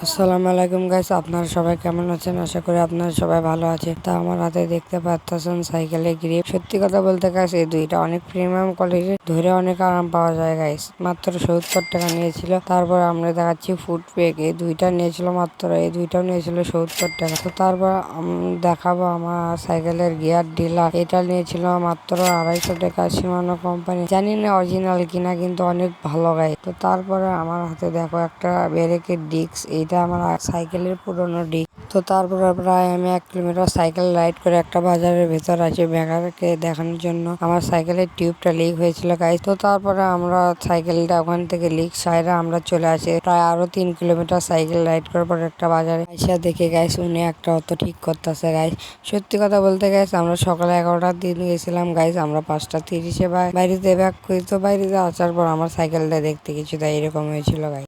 আসসালামু আলাইকুম গাইস, আপনারা সবাই কেমন আছেন? আশা করি আপনারা সবাই ভালো আছে। তা আমার হাতে দেখতে পাচ্ছেন সাইকেলের গ্রিপ। সত্যি কথা বলতে গাইস, এই দুইটা অনেক প্রিমিয়াম কোয়ালিটির, ধরে অনেক আরাম পাওয়া যায় গাইস। মাত্র 70 টাকা নিয়েছিল। তারপর আমরা দেখাচ্ছি ফুটপেক, এই দুইটাও নিয়েছিল 70 টাকা। তো তারপর দেখাবো আমার সাইকেলের গিয়ার ডিলার, এটা নিয়েছিল মাত্র 250 টাকা, শিমানো কোম্পানি। জানি না অরিজিনাল কিনা, কিন্তু অনেক ভালো গাইস। তো তারপরে আমার হাতে দেখো একটা ব্রেকের ডিস্ক, এটা আমার সাইকেলের পুরনো ডিস্ক। তো তারপরে প্রায় আমি 1 কিলোমিটার সাইকেল রাইড করে একটা বাজারের ভেতর আছে মেকারকে দেখানোর জন্য আমার সাইকেলের টিউবটা লিক হয়েছিল গাইস। তো তারপরে আমরা সাইকেলটা ওখান থেকে লিক সাইডে আমরা চলে আসি। প্রায় আরো 3 কিলোমিটার সাইকেল রাইড করার পর একটা বাজারে আইসা দেখে গাইস উনি একটা অটো ঠিক করতেছে গাইস। সত্যি কথা বলতে গাইস, আমরা সকালে 11টার দিন গেছিলাম গাইস, আমরা 5টা 30-এ বাড়িতে ব্যাক করি। তো বাড়িতে আসার পর আমার সাইকেলটা দেখতে কিছুটা এরকম হয়েছিল গাইস।